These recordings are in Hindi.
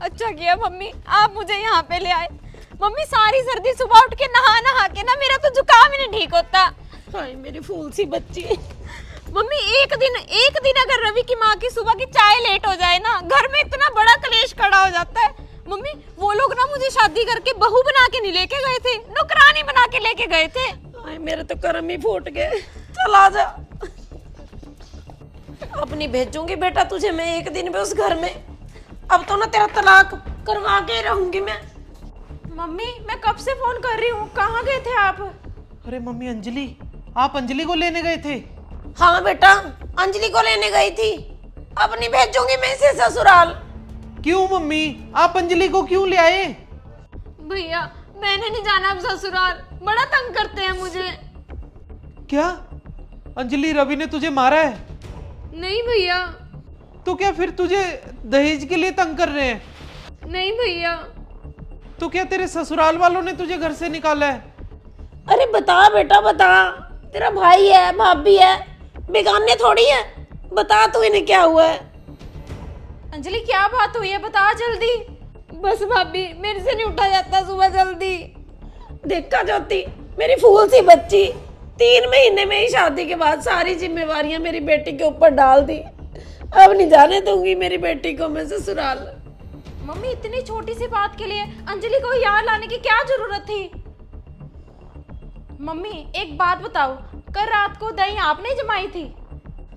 अच्छा किया मम्मी आप मुझे यहाँ पे ले आए। मम्मी सारी सर्दी सुबह उठ के नहा नहा के ना मेरा तो जुकाम ही नहीं ठीक होता। हाय मेरी फूल सी बच्ची। मम्मी एक दिन अगर रवि की माँ की सुबह की चाय लेट हो जाए ना, घर में इतना बड़ा कलेश खड़ा हो जाता है। मम्मी वो लोग ना मुझे शादी करके बहू बना के नहीं लेके गए थे, नौकरानी बना के लेके गए थे। हाय मेरे तो कर्म ही फूट गए। चल आ जा, अब नहीं भेजूंगी बेटा तुझे मैं एक दिन भी उस घर में। अब तो ना तेरा तलाक करवा के रहूंगी मैं। मम्मी मैं कब से फोन कर रही हूँ, कहाँ गए थे आप? अरे मम्मी अंजलि, आप अंजलि को लेने गए थे? हाँ बेटा, अंजलि को लेने गई थी। अब नहीं भेजूंगी मैं इसे ससुराल। क्यों मम्मी, आप अंजलि को क्यों ले आए? भैया मैंने नहीं जाना अब ससुराल, बड़ा तंग करते हैं मुझे। क्या अंजलि, रवि ने तुझे मारा है? नहीं भैया। तो क्या फिर तुझे दहेज के लिए तंग कर रहे हैं? नहीं भैया। तो क्या तेरे ससुराल वालों ने तुझे घर से निकाला है? अरे बता बेटा बता, तेरा भाई है भाभी है, बेगाने थोड़ी है। बता तू इन्हें क्या हुआ है। अंजलि क्या बात हुई है, बता जल्दी। बस भाभी मेरे से नहीं उठा जाता सुबह जल्दी। देखा ज्योति, मेरी फूल सी बच्ची 3 महीने में ही शादी के बाद सारी जिम्मेवारियां मेरी बेटी के ऊपर डाल दी। अब नहीं जाने दूंगी मेरी बेटी को मैं ससुराल। मम्मी इतनी छोटी सी बात के लिए अंजलि को यहाँ लाने की क्या जरूरत थी? मम्मी एक बात बताओ, कल रात को दही आपने जमाई थी?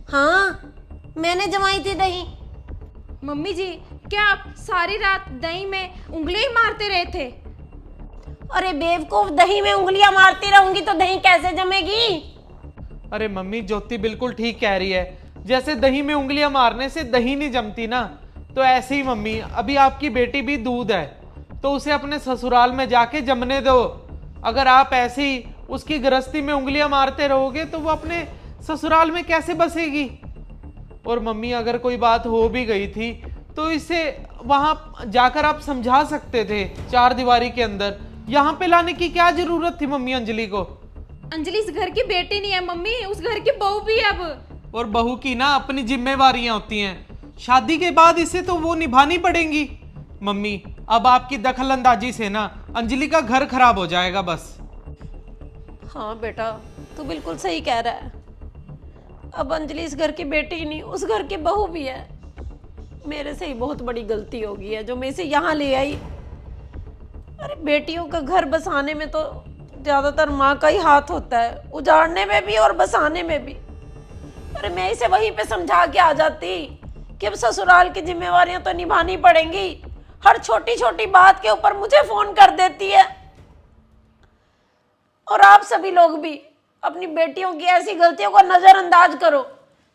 हाँ मैंने जमाई थी दही। मम्मी जी क्या आप सारी रात दही में उंगली मारते रहे थे? अरे बेवकूफ, दही में उंगलियां मारती रहूंगी तो दही कैसे जमेगी। अरे मम्मी ज्योति बिल्कुल ठीक कह रही है, जैसे दही में उंगलियां मारने से दही नहीं जमती ना, तो ऐसे ही मम्मी अभी आपकी बेटी भी दूध है तो उसे अपने ससुराल में जाके जमने दो। अगर आप ऐसे ही उसकी गृहस्थी में उंगलियां मारते रहोगे तो वो अपने ससुराल में कैसे बसेगी। और मम्मी अगर कोई बात हो भी गई थी तो इसे वहां जाकर आप समझा सकते थे 4 दीवारी के अंदर। यहाँ पे लाने की क्या जरूरत थी मम्मी अंजलि को? अंजलि इस घर की बेटी नहीं है मम्मी, उस घर की बहू भी है अब। और बहू की ना अपनी जिम्मेवारियां होती हैं, शादी के बाद इसे तो वो निभानी पड़ेंगी। मम्मी अब आपकी दखल अंदाजी से ना अंजलि का घर खराब हो जाएगा बस। हाँ बेटा तू बिल्कुल सही कह रहा है। अब अंजलि इस घर की बेटी ही नहीं उस घर की बहू भी है। मेरे से ही बहुत बड़ी गलती हो गई है जो मैं इसे यहाँ ले आई। अरे बेटियों का घर बसाने में तो ज्यादातर माँ का ही हाथ होता है, उजाड़ने में भी और बसाने में भी। अरे मैं इसे वहीं पे समझा के आ जाती कि अब ससुराल की जिम्मेवारियां तो निभानी पड़ेंगी। हर छोटी छोटी बात के ऊपर मुझे फोन कर देती है। और आप सभी लोग भी अपनी बेटियों की ऐसी गलतियों को नजरअंदाज करो।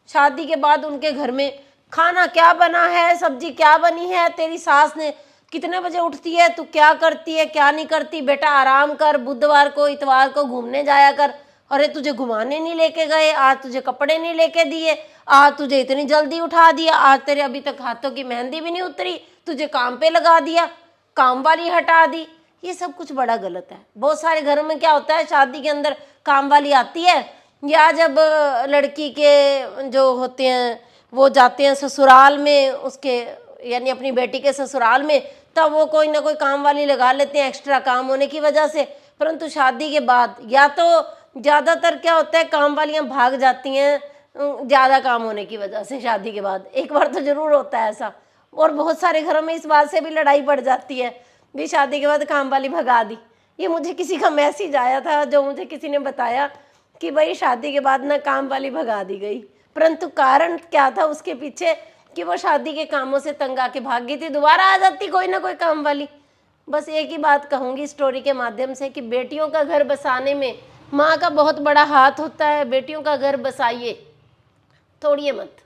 शादी के बाद उनके घर में खाना क्या बना है, सब्जी क्या बनी है, तेरी सास ने कितने बजे उठती है, तू क्या करती है क्या नहीं करती, बेटा आराम कर, बुधवार को इतवार को घूमने जाया कर। अरे तुझे घुमाने नहीं लेके गए, आज तुझे कपड़े नहीं लेके दिए, आज तुझे इतनी जल्दी उठा दिया, आज तेरे अभी तक हाथों की मेहंदी भी नहीं उतरी, तुझे काम पे लगा दिया, काम वाली हटा दी। ये सब कुछ बड़ा गलत है। बहुत सारे घरों में क्या होता है, शादी के अंदर काम वाली आती है, या जब लड़की के जो होते हैं वो जाते हैं ससुराल में, उसके यानी अपनी बेटी के ससुराल में, तब वो कोई ना कोई काम वाली लगा लेते हैं एक्स्ट्रा काम होने की वजह से। परंतु शादी के बाद या तो ज़्यादातर क्या होता है काम वालियाँ भाग जाती हैं ज़्यादा काम होने की वजह से। शादी के बाद एक बार तो ज़रूर होता है ऐसा, और बहुत सारे घरों में इस बात से भी लड़ाई बढ़ जाती है भी शादी के बाद काम वाली भगा दी। ये मुझे किसी का मैसेज आया था जो मुझे किसी ने बताया कि भाई शादी के बाद ना काम वाली भगा दी गई, परंतु कारण क्या था उसके पीछे कि वो शादी के कामों से तंग आके भाग गई थी, दोबारा आ जाती कोई ना कोई काम वाली। बस एक ही बात कहूँगी स्टोरी के माध्यम से कि बेटियों का घर बसाने में माँ का बहुत बड़ा हाथ होता है। बेटियों का घर बसाइए, तोड़िए मत।